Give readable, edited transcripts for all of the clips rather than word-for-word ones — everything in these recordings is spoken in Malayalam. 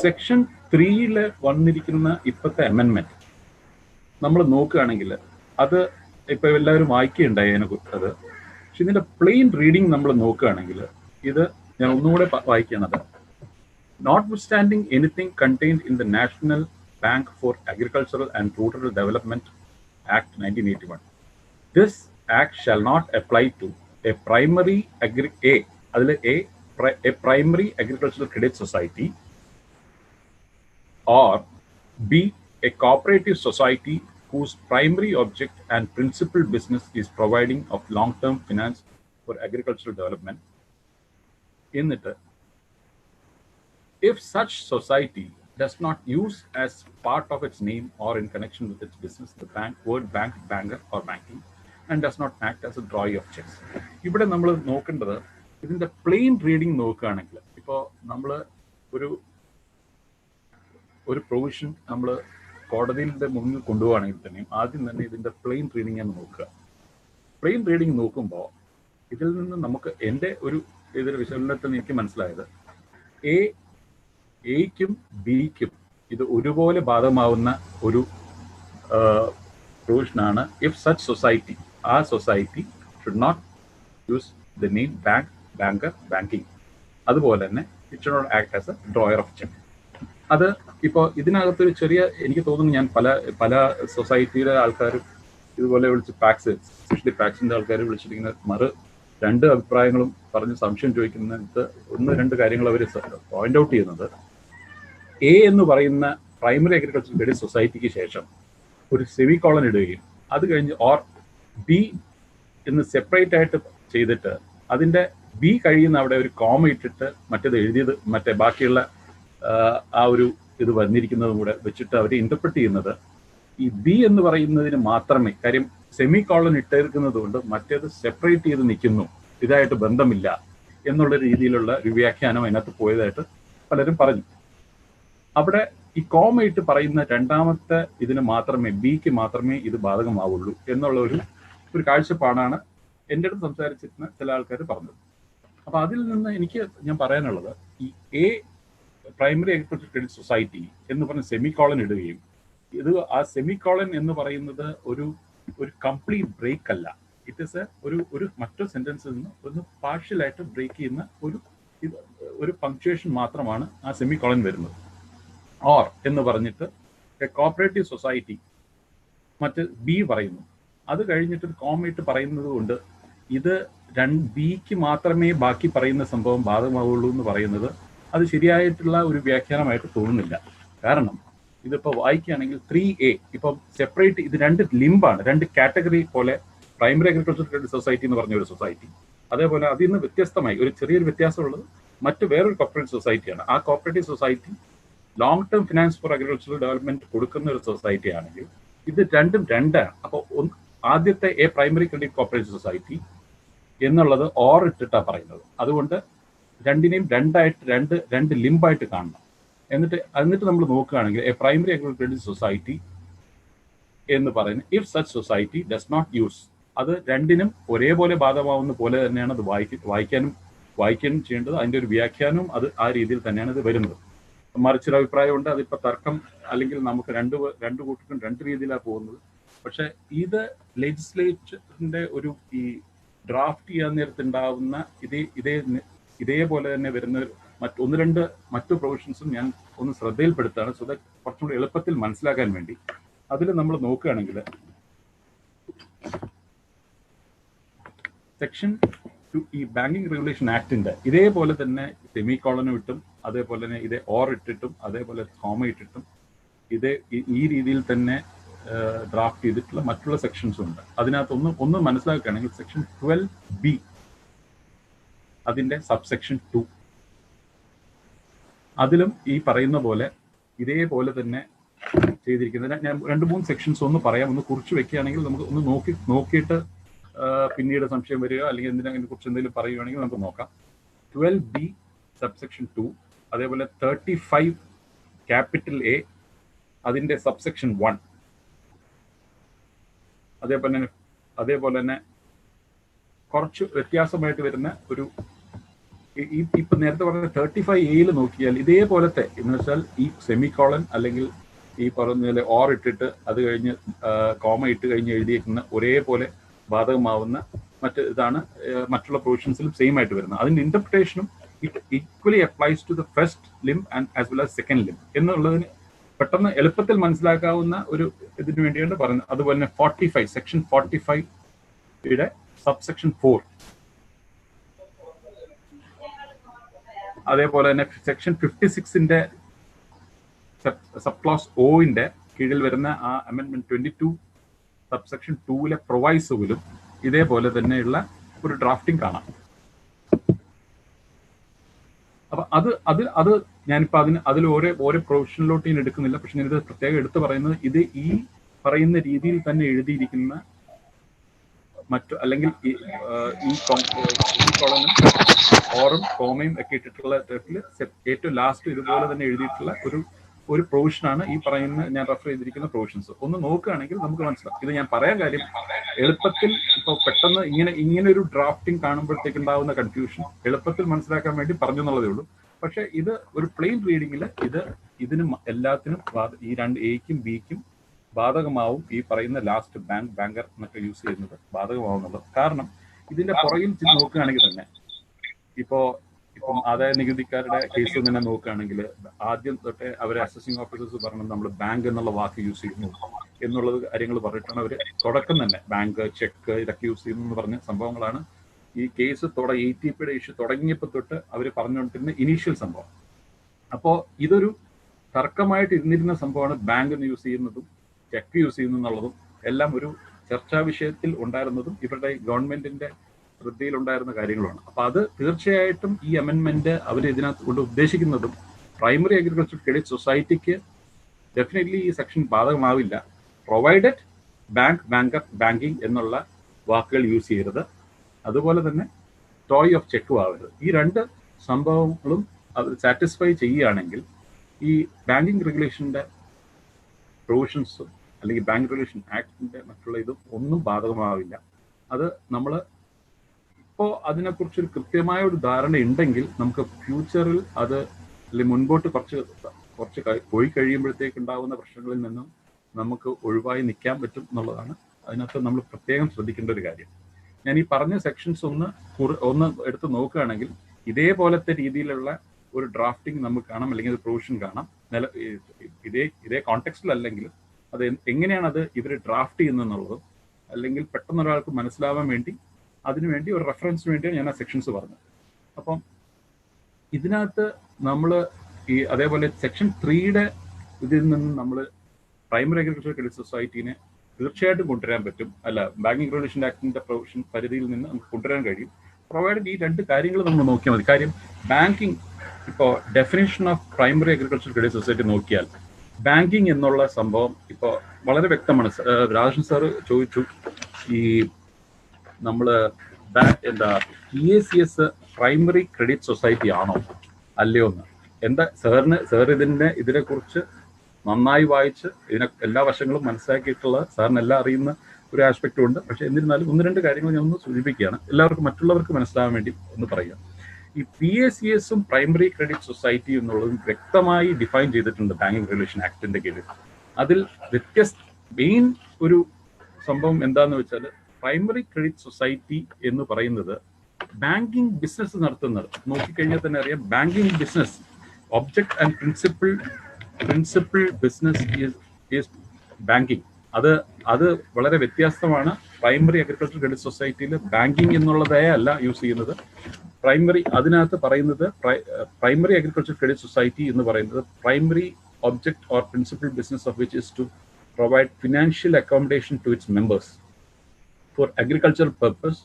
സെക്ഷൻ 3 വന്നിരിക്കുന്ന ഇപ്പോഴത്തെ അമെൻമെന്റ് നമ്മൾ നോക്കുകയാണെങ്കിൽ അത് ഇപ്പൊ എല്ലാവരും വായിക്കുകയുണ്ടായി അതിനെക്കുറിച്ച്. പക്ഷെ ഇതിന്റെ പ്ലെയിൻ റീഡിങ് നമ്മൾ നോക്കുകയാണെങ്കിൽ ഇത് ഞാൻ ഒന്നുകൂടെ വായിക്കുന്നത്, notwithstanding anything contained in the National Bank for Agricultural and Rural Development Act 1981, this act shall not apply to a primary primary agricultural credit society or B, a cooperative society whose primary object and principal business is providing of long-term finance for agricultural development. In it, if such society does not use as part of its name or in connection with its business the word bank, banker or banking, and does not act as a drawer of checks. ഇവിടെ നമ്മൾ നോക്കേണ്ടത് ഇതിന്റെ പ്ലെയിൻ റീഡിങ് നോക്കുകയാണെങ്കിൽ, ഇപ്പോൾ നമ്മൾ ഒരു പ്രൊവിഷൻ നമ്മൾ കോടതിയുടെ മുന്നിൽ കൊണ്ടുപോവുകയാണെങ്കിൽ തന്നെയും ആദ്യം തന്നെ ഇതിന്റെ പ്ലെയിൻ റീഡിങ് ആണ് നോക്കുക. പ്ലെയിൻ റീഡിങ് നോക്കുമ്പോൾ ഇതിൽ നിന്ന് നമുക്ക് എൻ്റെ ഇതൊരു വിശകലനത്തിൽ എനിക്ക് മനസ്സിലായത്, എയ്ക്കും ബിക്കും ഇത് ഒരുപോലെ ബാധകമാവുന്ന ഒരു പ്രൊവിഷനാണ്. ഇഫ് സച്ച് സൊസൈറ്റി, ആ society should not use the name bank, banker, banking. അതുപോലെ തന്നെ it should not act as a drawer of cheque. അത് ഇപ്പോൾ ഇതിനകത്തൊരു ചെറിയ, എനിക്ക് തോന്നുന്നു ഞാൻ പല സൊസൈറ്റിയിലെ ആൾക്കാരും ഇതുപോലെ വിളിച്ച് പാക്സ്, എസ്പെഷ്യലി പാക്സിന്റെ ആൾക്കാർ വിളിച്ചിരിക്കുന്ന രണ്ട് അഭിപ്രായങ്ങളും പറഞ്ഞ് സംശയം ചോദിക്കുന്നത് 1-2 കാര്യങ്ങൾ അവർ പോയിന്റ് ഔട്ട് ചെയ്യുന്നത്, എ എന്ന് പറയുന്ന പ്രൈമറി അഗ്രികൾച്ചർ ക്രെഡിറ്റ് സൊസൈറ്റിക്ക് ശേഷം ഒരു സെമി കോളൻ ഇടുകയും അത് കഴിഞ്ഞ് ഓർ ബി എന്ന് സെപ്പറേറ്റ് ആയിട്ട് ചെയ്തിട്ട് അതിന്റെ ബി കഴിയുന്ന അവിടെ ഒരു കോമ ഇട്ടിട്ട് മറ്റേത് എഴുതിയത് മറ്റേ ബാക്കിയുള്ള ആ ഒരു ഇത് വന്നിരിക്കുന്നതും കൂടെ വെച്ചിട്ട് അവർ ഇന്റർപ്രറ്റ് ചെയ്യുന്നത് ഈ ബി എന്ന് പറയുന്നതിന് മാത്രമേ, കാര്യം സെമി കോളൻ ഇട്ടിരിക്കുന്നത് കൊണ്ട് മറ്റേത് സെപ്പറേറ്റ് ചെയ്ത് നിൽക്കുന്നു, ഇതായിട്ട് ബന്ധമില്ല എന്നുള്ള രീതിയിലുള്ള ഒരു വ്യാഖ്യാനം അതിനകത്ത് പോയതായിട്ട് പലരും പറഞ്ഞു. അവിടെ ഈ കോമ ഇട്ട് പറയുന്ന രണ്ടാമത്തെ ഇതിന് മാത്രമേ, ബിക്ക് മാത്രമേ ഇത് ബാധകമാവുള്ളൂ എന്നുള്ള ഒരു കാഴ്ചപ്പാടാണ് എൻ്റെ അടുത്ത് സംസാരിച്ചിരുന്ന ചില ആൾക്കാർ പറഞ്ഞത്. അപ്പൊ അതിൽ നിന്ന് ഞാൻ പറയാനുള്ളത്, ഈ A primary agriculture credit society എന്ന് പറഞ്ഞ സെമി കോളൻ ഇടുകയും ആ സെമി കോളൻ എന്ന് പറയുന്നത് ഒരു കംപ്ലീറ്റ് ബ്രേക്ക് അല്ല, ഇറ്റ് ഇസ് ഒരു മറ്റൊരു സെന്റൻസിൽ നിന്ന് ഒന്ന് പാർഷ്യലായിട്ട് ബ്രേക്ക് ചെയ്യുന്ന ഒരു പങ്ക്ച്വേഷൻ മാത്രമാണ് ആ സെമി കോളൻ വരുന്നത്. ഓർ എന്ന് പറഞ്ഞിട്ട് കോപ്പറേറ്റീവ് സൊസൈറ്റി മറ്റ് ബി പറയുന്നു, അത് കഴിഞ്ഞിട്ട് കോമയിട്ട് പറയുന്നത് കൊണ്ട് ഇത് ബിക്ക് മാത്രമേ ബാക്കി പറയുന്ന സംഭവം ബാധകമാവുള്ളൂ എന്ന് പറയുന്നത് അത് ശരിയായിട്ടുള്ള ഒരു വ്യാഖ്യാനമായിട്ട് തോന്നുന്നില്ല. കാരണം ഇതിപ്പോൾ വായിക്കുകയാണെങ്കിൽ 3A ഇപ്പം സെപ്പറേറ്റ്, ഇത് 2 ലിംബാണ്, 2 കാറ്റഗറി പോലെ. പ്രൈമറി അഗ്രികൾച്ചർ ക്രെഡിറ്റ് സൊസൈറ്റി എന്ന് പറഞ്ഞ ഒരു സൊസൈറ്റി, അതേപോലെ അതിൽ നിന്ന് വ്യത്യസ്തമായി ഒരു ചെറിയൊരു വ്യത്യാസമുള്ളത് വേറൊരു കോപ്പറേറ്റീവ് സൊസൈറ്റിയാണ്. ആ cooperative society long term finance for agricultural development കൊടുക്കുന്ന ഒരു സൊസൈറ്റി ആണെങ്കിൽ ഇത് രണ്ടും 2 ആണ്. അപ്പോൾ ആദ്യത്തെ A primary credit cooperative society എന്നുള്ളത് ഓർ ഇട്ടിട്ടാണ് പറയുന്നത്. അതുകൊണ്ട് രണ്ടിനെയും 2 ലിംബായിട്ട് കാണണം. എന്നിട്ട് നമ്മൾ നോക്കുകയാണെങ്കിൽ a primary agriculture credit society എന്ന് പറയുന്നത് if such society does not use, അത് രണ്ടിനും ഒരേപോലെ ബാധകമാവുന്ന പോലെ തന്നെയാണ് അത് വായിക്കാനും ചെയ്യേണ്ടത്. അതിൻ്റെ ഒരു വ്യാഖ്യാനവും അത് ആ രീതിയിൽ തന്നെയാണ് ഇത് വരുന്നത്. മറിച്ചൊരു അഭിപ്രായമുണ്ട്, അതിപ്പോൾ തർക്കം, അല്ലെങ്കിൽ നമുക്ക് രണ്ട് കൂട്ടർക്കും 2 രീതിയിലാണ് പോകുന്നത്. പക്ഷെ ഇത് ലെജിസ്ലേച്ചറിന്റെ ഈ ഡ്രാഫ്റ്റ് ചെയ്യാൻ നേരത്തുണ്ടാവുന്ന ഇതേപോലെ തന്നെ വരുന്ന 1-2 മറ്റു പ്രൊവിഷൻസും ഞാൻ ഒന്ന് ശ്രദ്ധയിൽപ്പെടുത്താണ്, സോ ദാറ്റ് കുറച്ചുകൂടി എളുപ്പത്തിൽ മനസ്സിലാക്കാൻ വേണ്ടി. അതിൽ നമ്മൾ നോക്കുകയാണെങ്കിൽ സെക്ഷൻ 2 ഈ ബാങ്കിങ് റെഗുലേഷൻ ആക്ടിന്റെ ഇതേപോലെ തന്നെ സെമി കോളനും ഇട്ടും അതേപോലെ തന്നെ ഇതേ ഓർ ഇട്ടിട്ടും അതേപോലെ കോമ ഇട്ടിട്ടും ഈ രീതിയിൽ തന്നെ ഡ്രാഫ്റ്റ് ചെയ്തിട്ടുള്ള മറ്റുള്ള സെക്ഷൻസും ഉണ്ട്. അതിനകത്ത് ഒന്ന് മനസ്സിലാക്കുകയാണെങ്കിൽ സെക്ഷൻ 12B അതിന്റെ സബ്സെക്ഷൻ 2 അതിലും ഈ പറയുന്ന പോലെ ഇതേപോലെ തന്നെ ചെയ്തിരിക്കുന്നത്. ഞാൻ 2-3 സെക്ഷൻസ് ഒന്ന് പറയാം, ഒന്ന് കുറിച്ച് വെക്കുകയാണെങ്കിൽ നമുക്ക് ഒന്ന് നോക്കിയിട്ട് പിന്നീട് സംശയം വരിക അല്ലെങ്കിൽ അതിനെ കുറിച്ച് എന്തെങ്കിലും പറയുകയാണെങ്കിൽ നമുക്ക് നോക്കാം. 12B സബ്സെക്ഷൻ 2, അതേപോലെ 35 ക്യാപിറ്റൽ A അതിന്റെ സബ്സെക്ഷൻ 1, അതേപോലെ തന്നെ കുറച്ച് വ്യത്യാസമായിട്ട് വരുന്ന ഇപ്പൊ നേരത്തെ പറഞ്ഞ 35A നോക്കിയാൽ ഇതേപോലത്തെ എന്ന് വെച്ചാൽ ഈ സെമിക്കോളൻ അല്ലെങ്കിൽ ഈ പറഞ്ഞ ഓർ ഇട്ടിട്ട് അത് കഴിഞ്ഞ് കോമ ഇട്ട് കഴിഞ്ഞ് എഴുതിയിരിക്കുന്ന ഒരേപോലെ ബാധകമാവുന്ന ഇതാണ് മറ്റുള്ള പ്രൊവിഷൻസിലും സെയിം ആയിട്ട് വരുന്നത്. അതിന്റെ ഇന്റർപ്രിട്ടേഷനും it equally applies to the first limb and as well as second limb എന്നുള്ളതിന് പെട്ടെന്ന് എളുപ്പത്തിൽ മനസ്സിലാക്കാവുന്ന ഒരു ഇതിനു വേണ്ടിയാണ് പറയുന്നത്. അതുപോലെ തന്നെ 45 സെക്ഷൻ 45 സബ്സെക്ഷൻ 4, അതേപോലെ തന്നെ സെക്ഷൻ 56 സബ് ക്ലോസ് ഒന്റെ കീഴിൽ വരുന്ന ആ അമെന്റ്മെന്റ് 22 സബ്സെക്ഷൻ 2 പ്രൊവൈസോയിലും ഇതേപോലെ തന്നെയുള്ള ഒരു ഡ്രാഫ്റ്റിംഗ് കാണാം. അപ്പൊ അത് ഞാനിപ്പോ അതിൽ ഓരോ പ്രൊവിഷനിലോട്ട് ഞാൻ എടുക്കുന്നില്ല. പക്ഷെ ഞാനിത് പ്രത്യേകം എടുത്തു പറയുന്നത് ഇത് ഈ പറയുന്ന രീതിയിൽ തന്നെ എഴുതിയിരിക്കുന്ന മറ്റു അല്ലെങ്കിൽ ഈ കോളനും ഓറും കോമയും ഒക്കെ ഇട്ടിട്ടുള്ള ഏറ്റവും ലാസ്റ്റ് ഇതുപോലെ തന്നെ എഴുതിയിട്ടുള്ള ഒരു പ്രൊവിഷനാണ് ഈ പറയുന്ന ഞാൻ റെഫർ ചെയ്തിരിക്കുന്ന പ്രൊവിഷൻസ്. ഒന്ന് നോക്കുകയാണെങ്കിൽ നമുക്ക് മനസ്സിലാവും. ഇത് ഞാൻ പറയാൻ കാര്യം എളുപ്പത്തിൽ ഇപ്പോൾ പെട്ടെന്ന് ഇങ്ങനെ ഒരു ഡ്രാഫ്റ്റിംഗ് കാണുമ്പോഴത്തേക്ക് ഉണ്ടാവുന്ന കൺഫ്യൂഷൻ എളുപ്പത്തിൽ മനസ്സിലാക്കാൻ വേണ്ടി പറഞ്ഞു എന്നുള്ളതേ ഉള്ളൂ. പക്ഷെ ഇത് ഒരു പ്ലെയിൻ റീഡിങ്ങിൽ ഇതിനും എല്ലാത്തിനും ഈ രണ്ട് എയ്ക്കും ബിക്കും ബാധകമാവും. ഈ പറയുന്ന ലാസ്റ്റ് ബാങ്കർ എന്നൊക്കെ യൂസ് ചെയ്യുന്നത് ബാധകമാവുന്നുള്ളത്. കാരണം ഇതിന്റെ പുറകിൽ നോക്കുകയാണെങ്കിൽ തന്നെ ഇപ്പം ആദായ നികുതിക്കാരുടെ കേസ് തന്നെ നോക്കുകയാണെങ്കിൽ ആദ്യം തൊട്ടേ അവരെ അസസിംഗ് ഓഫീസേഴ്സ് പറഞ്ഞു നമ്മൾ ബാങ്ക് എന്നുള്ള വാക്ക് യൂസ് ചെയ്യുന്നു എന്നുള്ളത് കാര്യങ്ങൾ പറഞ്ഞിട്ടാണ് അവർ തുടക്കം തന്നെ ബാങ്ക്, ചെക്ക് ഇതൊക്കെ യൂസ് ചെയ്യുന്നു എന്ന് പറഞ്ഞ സംഭവങ്ങളാണ് ഈ കേസ് ATPയുടെ ഇഷ്യൂ തുടങ്ങിയപ്പോൾ തൊട്ട് അവർ പറഞ്ഞുകൊണ്ടിരുന്ന ഇനീഷ്യൽ സംഭവം. അപ്പോൾ ഇതൊരു തർക്കമായിട്ട് ഇരുന്നിരുന്ന സംഭവമാണ് ബാങ്ക് എന്ന് യൂസ് ചെയ്യുന്നതും ചെക്ക് യൂസ് ചെയ്യുന്നു എന്നുള്ളതും എല്ലാം ഒരു ചർച്ചാ വിഷയത്തിൽ ഉണ്ടായിരുന്നതും ഇവരുടെ ഗവൺമെന്റിന്റെ ശ്രദ്ധയിലുണ്ടായിരുന്ന കാര്യങ്ങളാണ്. അപ്പൊ അത് തീർച്ചയായിട്ടും ഈ അമെന്റ്മെന്റ് അവർ ഇതിനകത്ത് കൊണ്ട് ഉദ്ദേശിക്കുന്നതും പ്രൈമറി അഗ്രികൾച്ചർ ക്രെഡിറ്റ് സൊസൈറ്റിക്ക് ഡെഫിനറ്റ്ലി ഈ സെക്ഷൻ ബാധകമാവില്ല, പ്രൊവൈഡഡ് ബാങ്കർ, ബാങ്കിങ് എന്നുള്ള വാക്കുകൾ യൂസ് ചെയ്യരുത്. അതുപോലെ തന്നെ ടോയ് ഓഫ് ചെക്കും ആവരുത്. ഈ രണ്ട് സംഭവങ്ങളും അത് സാറ്റിസ്ഫൈ ചെയ്യുകയാണെങ്കിൽ ഈ ബാങ്കിങ് റെഗുലേഷന്റെ പ്രൊവിഷൻസും അല്ലെങ്കിൽ ബാങ്ക് റെഗുലേഷൻ ആക്ടിന്റെ മറ്റുള്ള ഇതും ഒന്നും ബാധകമാവില്ല. അത് നമ്മൾ ഇപ്പോൾ അതിനെക്കുറിച്ചൊരു കൃത്യമായ ഒരു ധാരണ ഉണ്ടെങ്കിൽ നമുക്ക് ഫ്യൂച്ചറിൽ അത് അല്ലെങ്കിൽ മുൻപോട്ട് കുറച്ച് പോയി കഴിയുമ്പോഴത്തേക്ക് ഉണ്ടാകുന്ന പ്രശ്നങ്ങളിൽ നിന്നും നമുക്ക് ഒഴിവായി നിൽക്കാൻ പറ്റും എന്നുള്ളതാണ് അതിനകത്ത് നമ്മൾ പ്രത്യേകം ശ്രദ്ധിക്കേണ്ട ഒരു കാര്യം. ഞാൻ ഈ പറഞ്ഞ സെക്ഷൻസ് ഒന്ന് എടുത്ത് നോക്കുകയാണെങ്കിൽ ഇതേപോലത്തെ രീതിയിലുള്ള ഒരു ഡ്രാഫ്റ്റിംഗ് നമുക്ക് കാണാം, അല്ലെങ്കിൽ ഒരു പ്രൊവിഷൻ കാണാം. ഇതേ കോണ്ടെക്സ്റ്റിലല്ലെങ്കിൽ അത് എങ്ങനെയാണ് അത് ഇവർ ഡ്രാഫ്റ്റ് ചെയ്യുന്നതെന്നുള്ളതും അല്ലെങ്കിൽ പെട്ടെന്ന് ഒരാൾക്ക് മനസ്സിലാവാൻ വേണ്ടി അതിനുവേണ്ടി ഒരു റെഫറൻസിന് വേണ്ടിയാണ് ഞാൻ ആ സെക്ഷൻസ് പറഞ്ഞത്. അപ്പം ഇതിനകത്ത് നമ്മൾ അതേപോലെ സെക്ഷൻ 3 ഇതിൽ നിന്ന് നമ്മൾ പ്രൈമറി അഗ്രികൾച്ചർ ക്രെഡിറ്റ് സൊസൈറ്റീനെ തീർച്ചയായിട്ടും കൊണ്ടുവരാൻ പറ്റും. അല്ല, ബാങ്കിങ് റെഗുലേഷൻ ആക്ടിന്റെ പ്രൊവിഷൻ പരിധിയിൽ നിന്ന് നമുക്ക് കൊണ്ടുവരാൻ കഴിയും, പ്രൊവൈഡഡ് ഈ രണ്ട് കാര്യങ്ങൾ നമ്മൾ നോക്കിയാൽ മതി. കാര്യം ബാങ്കിങ് ഇപ്പോൾ definition of primary agriculture credit society നോക്കിയാൽ ബാങ്കിങ് എന്നുള്ള സംഭവം ഇപ്പോൾ വളരെ വ്യക്തമാണ്. രാജൻ സാറ് ചോദിച്ചു ഈ നമ്മൾ PACS പ്രൈമറി ക്രെഡിറ്റ് സൊസൈറ്റി ആണോ അല്ലയോ എന്ന്. സാർ ഇതിനെക്കുറിച്ച് നന്നായി വായിച്ച് എല്ലാ വശങ്ങളും മനസ്സിലാക്കിയിട്ടുള്ള സാറിന് എല്ലാം അറിയുന്ന ഒരു ആസ്പെക്റ്റും ഉണ്ട്. പക്ഷെ എന്നിരുന്നാലും ഒന്ന് രണ്ട് കാര്യങ്ങൾ ഞാൻ ഒന്ന് സൂചിപ്പിക്കുകയാണ്, എല്ലാവർക്കും മറ്റുള്ളവർക്ക് മനസ്സിലാവാൻ വേണ്ടി ഒന്ന് പറയുക. ഈ PACSഉം പ്രൈമറി ക്രെഡിറ്റ് സൊസൈറ്റി എന്നുള്ളതും വ്യക്തമായി ഡിഫൈൻ ചെയ്തിട്ടുണ്ട് ബാങ്കിങ് റെഗുലേഷൻ ആക്ടിന്റെ കീഴിൽ. അതിൽ മെയിൻ ഒരു സംഭവം എന്താന്ന് വെച്ചാൽ പ്രൈമറി ക്രെഡിറ്റ് സൊസൈറ്റി എന്ന് പറയുന്നത് ബാങ്കിങ് ബിസിനസ് നടത്തുന്നത്. നോക്കിക്കഴിഞ്ഞാൽ തന്നെ അറിയാം, banking business object and principle business is banking. അത് വളരെ വ്യത്യാസമാണ്. പ്രൈമറി അഗ്രികൾച്ചർ ക്രെഡിറ്റ് സൊസൈറ്റിയിൽ ബാങ്കിങ് എന്നുള്ളതേ അല്ല യൂസ് ചെയ്യുന്നത്. അതിനകത്ത് പറയുന്നത് പ്രൈമറി അഗ്രികൾച്ചർ ക്രെഡിറ്റ് സൊസൈറ്റി എന്ന് പറയുന്നത് primary object or principal business of which is to provide financial accommodation to its members for agricultural purpose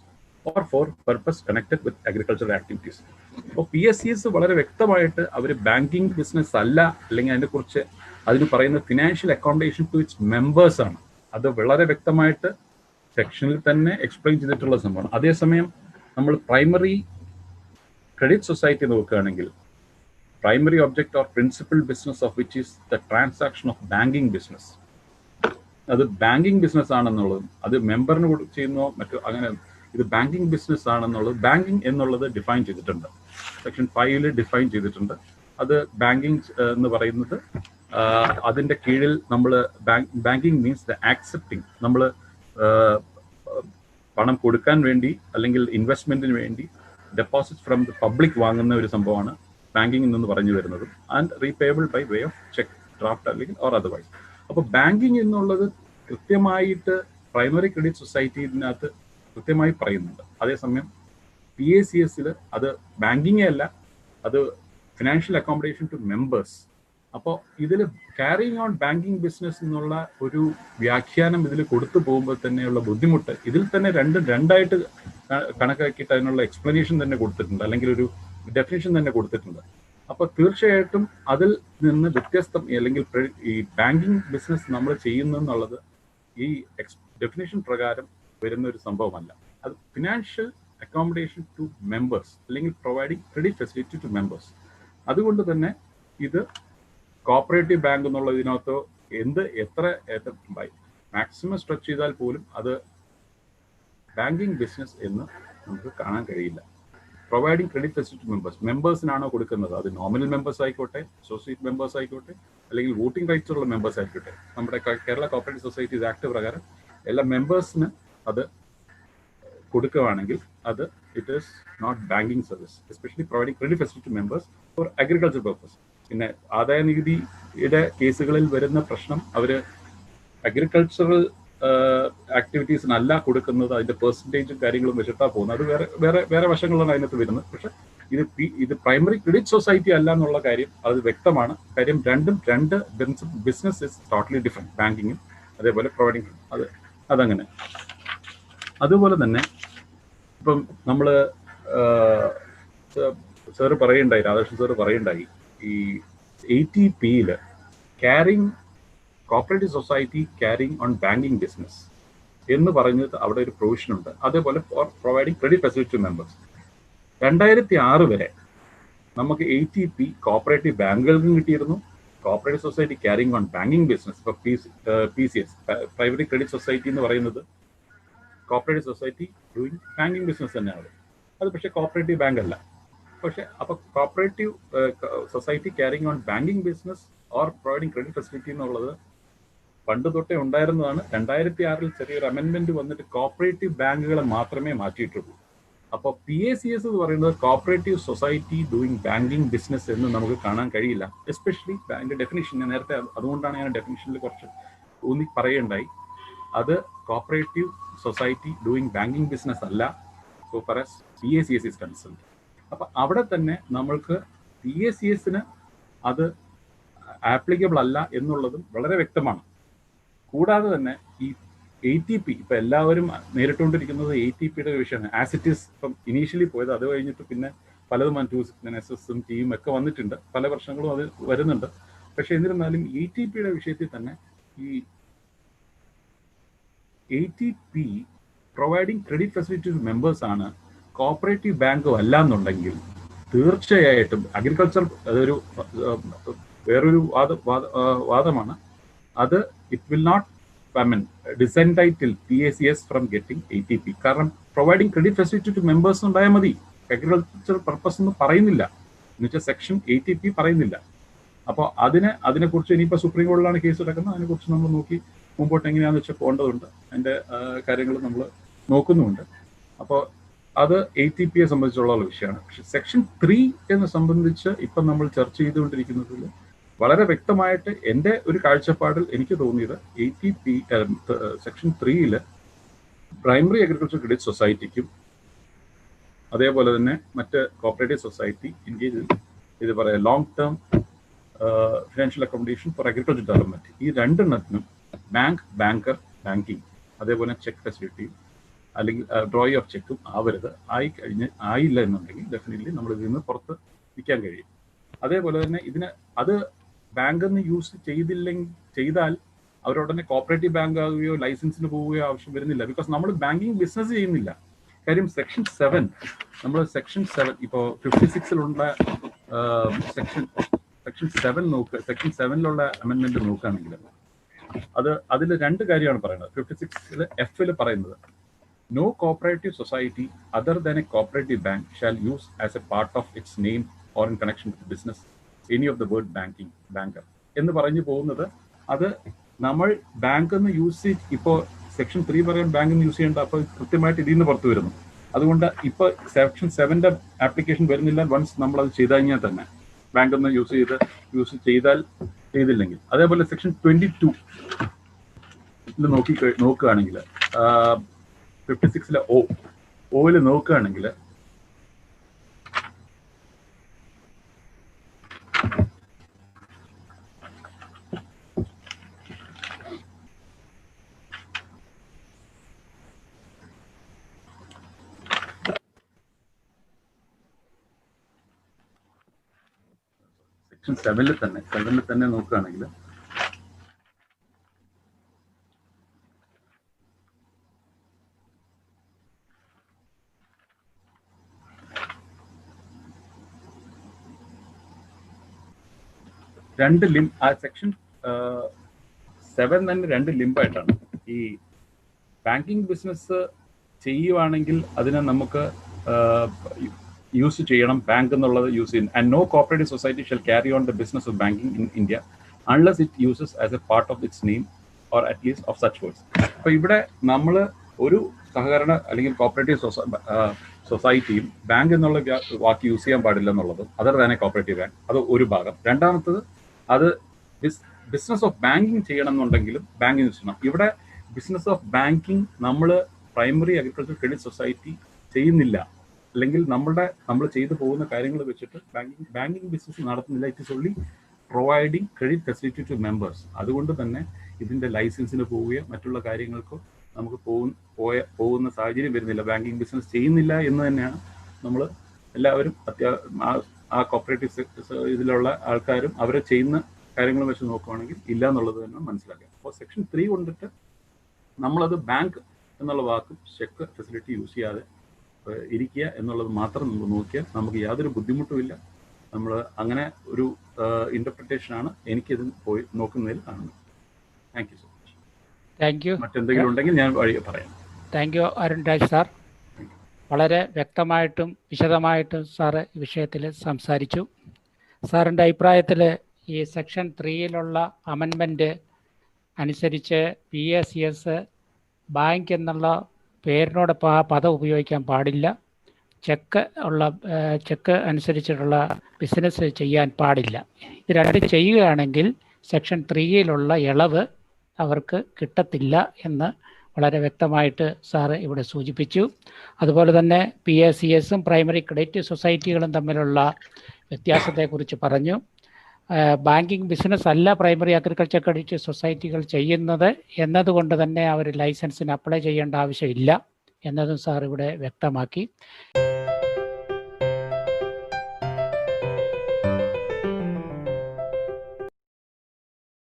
or for purpose connected with agricultural activities. അപ്പോൾ PACS വളരെ വ്യക്തമായിട്ട് അവർ ബാങ്കിങ് ബിസിനസ് അല്ല, അല്ലെങ്കിൽ അതിനെക്കുറിച്ച് അതിന് പറയുന്ന financial accommodation to its members ആണ്. അത് വളരെ വ്യക്തമായിട്ട് സെക്ഷനിൽ തന്നെ എക്സ്പ്ലെയിൻ ചെയ്തിട്ടുള്ള സംഭവമാണ്. അതേസമയം നമ്മൾ പ്രൈമറി ക്രെഡിറ്റ് സൊസൈറ്റി നോക്കുകയാണെങ്കിൽ primary object or principal business of which is the transaction of banking business. അത് ബാങ്കിങ് ബിസിനസ് ആണെന്നുള്ളതും അത് മെമ്പറിന് ചെയ്യുന്നോ മറ്റോ അങ്ങനെ ഇത് ബാങ്കിങ് ബിസിനസ് ആണെന്നുള്ളത്, ബാങ്കിങ് എന്നുള്ളത് ഡിഫൈൻ ചെയ്തിട്ടുണ്ട്, സെക്ഷൻ 5 ഡിഫൈൻ ചെയ്തിട്ടുണ്ട്. അത് ബാങ്കിങ് എന്ന് പറയുന്നത് അതിൻ്റെ കീഴിൽ നമ്മൾ ബാങ്കിങ് മീൻസ് ദ ആക്സെപ്റ്റിംഗ്, നമ്മൾ പണം കൊടുക്കാൻ വേണ്ടി അല്ലെങ്കിൽ ഇൻവെസ്റ്റ്മെന്റിന് വേണ്ടി ഡെപ്പോസിറ്റ് ഫ്രം ദ പബ്ലിക് വാങ്ങുന്ന ഒരു സംഭവമാണ് ബാങ്കിങ് എന്ന് പറഞ്ഞു വരുന്നത്. And repayable by way of cheque, draft അല്ലെങ്കിൽ ഓർ അതർവൈസ്. അപ്പോൾ ബാങ്കിങ് എന്നുള്ളത് കൃത്യമായിട്ട് പ്രൈമറി ക്രെഡിറ്റ് സൊസൈറ്റിനകത്ത് കൃത്യമായി പറയുന്നുണ്ട്. അതേസമയം PACS അത് ബാങ്കിങ്ങേ അല്ല, അത് ഫിനാൻഷ്യൽ അക്കോമഡേഷൻ ടു മെമ്പേഴ്സ്. അപ്പോൾ ഇതിൽ ക്യാരിങ് ഓൺ ബാങ്കിങ് ബിസിനസ് എന്നുള്ള ഒരു വ്യാഖ്യാനം ഇതിൽ കൊടുത്തു പോകുമ്പോൾ തന്നെയുള്ള ബുദ്ധിമുട്ട്, ഇതിൽ തന്നെ രണ്ടായിട്ട് കണക്കാക്കിയിട്ട് അതിനുള്ള എക്സ്പ്ലനേഷൻ തന്നെ കൊടുത്തിട്ടുണ്ട്, അല്ലെങ്കിൽ ഒരു ഡെഫിനേഷൻ തന്നെ കൊടുത്തിട്ടുണ്ട്. അപ്പോൾ തീർച്ചയായിട്ടും അതിൽ നിന്ന് വ്യത്യസ്തം, അല്ലെങ്കിൽ ഈ ബാങ്കിങ് ബിസിനസ് നമ്മൾ ചെയ്യുന്നെന്നുള്ളത് ഈ ഡെഫിനേഷൻ പ്രകാരം വരുന്ന ഒരു സംഭവമല്ല. അത് ഫിനാൻഷ്യൽ അക്കോമഡേഷൻ ടു മെമ്പേഴ്സ് അല്ലെങ്കിൽ providing credit facility to members. അതുകൊണ്ട് തന്നെ ഇത് കോപ്പറേറ്റീവ് ബാങ്ക് എന്നുള്ളതിനകത്തോ എത്ര മാക്സിമം സ്ട്രെച്ച് ചെയ്താൽ പോലും അത് ബാങ്കിങ് ബിസിനസ് എന്ന് നമുക്ക് കാണാൻ കഴിയില്ല. Providing credit facility to members, മെമ്പേഴ്സിനാണോ കൊടുക്കുന്നത്, അത് നോമിനൽ മെമ്പേഴ്സ് ആയിക്കോട്ടെ, അസോസിയേറ്റ് മെമ്പേഴ്സ് ആയിക്കോട്ടെ, അല്ലെങ്കിൽ വോട്ടിംഗ് റൈറ്റ്സ് ഉള്ള മെമ്പേഴ്സ് ആയിക്കോട്ടെ. നമ്മുടെ കേരള കോപ്പറേറ്റീവ് സൊസൈറ്റീസ് ആക്ട് പ്രകാരം എല്ലാ മെമ്പേഴ്സിന് അത് കൊടുക്കുകയാണെങ്കിൽ അത് it is not banking service, especially providing credit facility to members for agriculture purpose. പിന്നെ ആദായ നികുതിയുടെ കേസുകളിൽ വരുന്ന പ്രശ്നം, അവർ അഗ്രികൾച്ചറൽ ആക്ടിവിറ്റീസിനല്ല കൊടുക്കുന്നത്, അതിന്റെ പെർസെൻറ്റേജും കാര്യങ്ങളും വെച്ചിട്ടാണ് പോകുന്നത്. അത് വേറെ വശങ്ങളാണ് അതിനകത്ത് വരുന്നത്. പക്ഷെ ഇത് പ്രൈമറി ക്രെഡിറ്റ് സൊസൈറ്റി അല്ല എന്നുള്ള കാര്യം അത് വ്യക്തമാണ്. കാര്യം രണ്ട് ബിസിനസ് ഇസ് ടോട്ടലി ഡിഫറെന്റ്, ബാങ്കിങ്ങും അതേപോലെ പ്രൊവൈഡിങ് അതങ്ങനെ. അതുപോലെ തന്നെ ഇപ്പം നമ്മൾ സാറ് പറയുണ്ടായി, രാധാകൃഷ്ണൻ സാറ് പറയുണ്ടായി, ഈ ATP-യിൽ carrying cooperative society carrying on banking business എന്ന് പറഞ്ഞത് അവിടെ ഒരു പ്രൊവിഷൻ ഉണ്ട്. അതേപോലെ for providing credit facility to members. 2006 വരെ നമുക്ക് ATP കോപ്പറേറ്റീവ് ബാങ്കുകൾക്കും കിട്ടിയിരുന്നു, cooperative society carrying on banking business. ഇപ്പോൾ PCS പ്രൈവറ്റ് ക്രെഡിറ്റ് സൊസൈറ്റി എന്ന് പറയുന്നത് cooperative society doing banking business തന്നെയാണ്. അത് പക്ഷേ കോപ്പറേറ്റീവ് ബാങ്ക് അല്ല. പക്ഷെ അപ്പോൾ cooperative society carrying on banking business or providing credit facility എന്നുള്ളത് പണ്ട് തൊട്ടേ ഉണ്ടായിരുന്നതാണ്. 2006 ചെറിയൊരു അമെൻമെന്റ് വന്നിട്ട് കോപ്പറേറ്റീവ് ബാങ്കുകളെ മാത്രമേ മാറ്റിയിട്ടുള്ളൂ. അപ്പോൾ PACS എന്ന് പറയുന്നത് cooperative society doing banking business എന്ന് നമുക്ക് കാണാൻ കഴിയില്ല. എസ്പെഷ്യലി അതിന്റെ ഡെഫിനിഷൻ ഞാൻ നേരത്തെ, അതുകൊണ്ടാണ് ഞാൻ ഡെഫിനിഷനിൽ കുറച്ച് ഊന്നി പറയുണ്ടായി. അത് cooperative society doing banking business അല്ല so far as PACS is concerned. അപ്പൊ അവിടെ തന്നെ നമ്മൾക്ക് PACS-ന് അത് ആപ്ലിക്കബിൾ അല്ല എന്നുള്ളതും വളരെ വ്യക്തമാണ്. കൂടാതെ തന്നെ ഈ ATP ഇപ്പൊ എല്ലാവരും നേരിട്ടുകൊണ്ടിരിക്കുന്നത് ATP-യുടെ വിഷയമാണ്. ആസ് ഇറ്റ് ഈസ് ഇപ്പം ഇനീഷ്യലി പോയത്, അത് കഴിഞ്ഞിട്ട് പിന്നെ പലതും SS-ഉം TUM ഒക്കെ വന്നിട്ടുണ്ട്, പല വർഷങ്ങളും അത് വരുന്നുണ്ട്. പക്ഷെ എന്നിരുന്നാലും ATP-യുടെ വിഷയത്തിൽ തന്നെ ഈ ATP providing credit facility to members ആണ്. കോപ്പറേറ്റീവ് ബാങ്കോ അല്ല എന്നുണ്ടെങ്കിൽ തീർച്ചയായിട്ടും അഗ്രികൾച്ചർ, അതൊരു വേറൊരു വാദമാണ്. അത് it will not disentitle PACS from getting ATP. കാരണം providing credit facility to members ഉണ്ടായാൽ മതി, അഗ്രികൾച്ചർ പർപ്പസ് ഒന്നും പറയുന്നില്ല, എന്നുവെച്ചാൽ സെക്ഷൻ ATP പറയുന്നില്ല. അപ്പോൾ അതിനെക്കുറിച്ച് ഇനിയിപ്പോൾ സുപ്രീം കോടതിയിലാണ് കേസ് കിടക്കുന്നത്, അതിനെക്കുറിച്ച് നമ്മൾ നോക്കി മുമ്പോട്ട് എങ്ങനെയാണെന്ന് വെച്ചാൽ പോകേണ്ടതുണ്ട്. അതിൻ്റെ കാര്യങ്ങൾ നമ്മൾ നോക്കുന്നുമുണ്ട്. അപ്പോൾ അത് ATP-യെ സംബന്ധിച്ചുള്ള വിഷയമാണ്. പക്ഷെ സെക്ഷൻ 3 എന്ന് സംബന്ധിച്ച് ഇപ്പം നമ്മൾ ചർച്ച ചെയ്തുകൊണ്ടിരിക്കുന്നതിൽ വളരെ വ്യക്തമായിട്ട് എൻ്റെ ഒരു കാഴ്ചപ്പാടിൽ എനിക്ക് തോന്നിയത് ATP സെക്ഷൻ 3-ൽ പ്രൈമറി അഗ്രികൾച്ചർ ക്രെഡിറ്റ് സൊസൈറ്റിക്കും അതേപോലെ തന്നെ മറ്റ് കോപ്പറേറ്റീവ് സൊസൈറ്റി ഇന്ത്യയിൽ ഇത് പറയാം long term financial accommodation for agriculture development, ഈ രണ്ടെണ്ണത്തിനും ബാങ്കർ, ബാങ്കിങ്, അതേപോലെ ചെക്ക് ഫെസിലിറ്റി അല്ലെങ്കിൽ ഡ്രോയി ഓഫ് ചെക്കും ആയില്ല എന്നുണ്ടെങ്കിൽ ഡെഫിനറ്റ്ലി നമ്മൾ ഇതിൽ നിന്ന് പുറത്ത് നിൽക്കാൻ കഴിയും. അതേപോലെ തന്നെ അത് ബാങ്കെന്ന് യൂസ് ചെയ്താൽ അവരുടനെ കോപ്പറേറ്റീവ് ബാങ്ക് ആകുകയോ ലൈസൻസിന് പോവുകയോ ആവശ്യം വരുന്നില്ല. ബിക്കോസ് നമ്മൾ ബാങ്കിങ് ബിസിനസ് ചെയ്യുന്നില്ല. കാര്യം സെക്ഷൻ 7 ഇപ്പോൾ 56-ലുള്ള സെക്ഷൻ 7-ലുള്ള അമെൻമെന്റ് നോക്കുകയാണെങ്കിൽ അതിൽ രണ്ട് കാര്യമാണ് പറയുന്നത്. 56-ൽ F-ൽ പറയുന്നത് No cooperative society other than a cooperative bank shall use as a part of its name or in connection with business any of the word banking, banker എന്ന് പറഞ്ഞു പോകുന്നത് അത് നമ്മൾ ബാങ്ക് എന്ന് യൂസ് ഇപ്പോൾ സെക്ഷൻ 3 പറയാൻ ബാങ്ക് എന്ന് യൂസ് ചെയ്യേണ്ട അപ്പോൾ കൃത്യമായിട്ട് ഇതിൽ നിന്ന് പുറത്തു വരുന്നു. അതുകൊണ്ട് ഇപ്പൊ സെക്ഷൻ 7 ആപ്ലിക്കേഷൻ വരുന്നില്ല വൺസ് നമ്മൾ അത് ചെയ്ത് കഴിഞ്ഞാൽ തന്നെ ബാങ്ക് എന്ന് യൂസ് ചെയ്തില്ലെങ്കിൽ. അതേപോലെ സെക്ഷൻ 22 നോക്കുകയാണെങ്കിൽ 56 ഓയിൽ നോക്കുകയാണെങ്കിൽ സെക്ഷൻ 7 തന്നെ നോക്കുകയാണെങ്കിൽ സെക്ഷൻ 7 തന്നെ 2 ലിംബായിട്ടാണ്. ഈ ബാങ്കിങ് ബിസിനസ് ചെയ്യുവാണെങ്കിൽ അതിനെ നമുക്ക് യൂസ് ചെയ്യണം, ബാങ്ക് എന്നുള്ളത് യൂസ് ചെയ്യണം. And no cooperative society shall carry on the business of banking in India unless it uses as a part of its name or at least of such words. അപ്പോൾ ഇവിടെ നമ്മൾ ഒരു സഹകരണ അല്ലെങ്കിൽ കോപ്പറേറ്റീവ് സൊസൈറ്റിയും ബാങ്ക് എന്നുള്ള വാക്ക് യൂസ് ചെയ്യാൻ പാടില്ല എന്നുള്ളത് other than A cooperative bank, അത് ഒരു ഭാഗം. രണ്ടാമത്തത് അത് ബിസിനസ് ഓഫ് ബാങ്കിങ് ചെയ്യണം എന്നുണ്ടെങ്കിലും ബാങ്ക് യൂസ് ചെയ്യണം. ഇവിടെ ബിസിനസ് ഓഫ് ബാങ്കിങ് നമ്മൾ പ്രൈമറി അഗ്രികൾച്ചർ ക്രെഡിറ്റ് സൊസൈറ്റി ചെയ്യുന്നില്ല, അല്ലെങ്കിൽ നമ്മൾ ചെയ്തു പോകുന്ന കാര്യങ്ങൾ വെച്ചിട്ട് ബാങ്കിങ് ബിസിനസ് നടത്തുന്നില്ല. It is only providing credit facility to members. അതുകൊണ്ട് തന്നെ ഇതിന്റെ ലൈസൻസിന് പോവുകയോ മറ്റുള്ള കാര്യങ്ങൾക്കോ നമുക്ക് പോകുന്ന സാഹചര്യം വരുന്നില്ല. ബാങ്കിങ് ബിസിനസ് ചെയ്യുന്നില്ല എന്ന് തന്നെയാണ് നമ്മൾ എല്ലാവരും ആ കോപ്പറേറ്റീവ് ഇതിലുള്ള ആൾക്കാരും അവരെ ചെയ്യുന്ന കാര്യങ്ങൾ വെച്ച് നോക്കുകയാണെങ്കിൽ ഇല്ല എന്നുള്ളത് തന്നെ മനസ്സിലാക്കുക. അപ്പോൾ സെക്ഷൻ 3 കൊണ്ടിട്ട് നമ്മളത് ബാങ്ക് എന്നുള്ള വാക്കും ചെക്ക് ഫെസിലിറ്റി യൂസ് ചെയ്യാതെ ഇരിക്കുക എന്നുള്ളത് മാത്രം നമ്മൾ നോക്കിയാൽ നമുക്ക് യാതൊരു ബുദ്ധിമുട്ടുമില്ല. നമ്മൾ അങ്ങനെ ഒരു ഇന്റർപ്രിട്ടേഷനാണ് എനിക്കിത് പോയി നോക്കുന്നതിൽ കാണുന്നത്. Thank you so much. Thank you. മറ്റെന്തെങ്കിലും ഉണ്ടെങ്കിൽ ഞാൻ വഴി പറയാം. Thank you Arun Raj sir. വളരെ വ്യക്തമായിട്ടും വിശദമായിട്ടും സാറ് ഈ വിഷയത്തിൽ സംസാരിച്ചു. സാറിൻ്റെ അഭിപ്രായത്തിൽ ഈ സെക്ഷൻ 3 അമെൻമെൻറ്റ് അനുസരിച്ച് PACS ബാങ്ക് എന്നുള്ള പേരിനോടൊപ്പം ആ പദം ഉപയോഗിക്കാൻ പാടില്ല, ചെക്ക് അനുസരിച്ചിട്ടുള്ള ബിസിനസ് ചെയ്യാൻ പാടില്ല. ഇത് രണ്ടും ചെയ്യുകയാണെങ്കിൽ സെക്ഷൻ 3 ഇളവ് അവർക്ക് കിട്ടത്തില്ല എന്ന് വളരെ വ്യക്തമായിട്ട് സാറ് ഇവിടെ സൂചിപ്പിച്ചു. അതുപോലെ തന്നെ PACSും പ്രൈമറി ക്രെഡിറ്റ് സൊസൈറ്റികളും തമ്മിലുള്ള വ്യത്യാസത്തെക്കുറിച്ച് പറഞ്ഞു. ബാങ്കിങ് ബിസിനസ് അല്ല പ്രൈമറി അഗ്രികൾച്ചർ ക്രെഡിറ്റ് സൊസൈറ്റികൾ ചെയ്യുന്നത് എന്നതുകൊണ്ട് തന്നെ അവർ ലൈസൻസിന് അപ്ലൈ ചെയ്യേണ്ട ആവശ്യമില്ല എന്നതും സാർ ഇവിടെ വ്യക്തമാക്കി.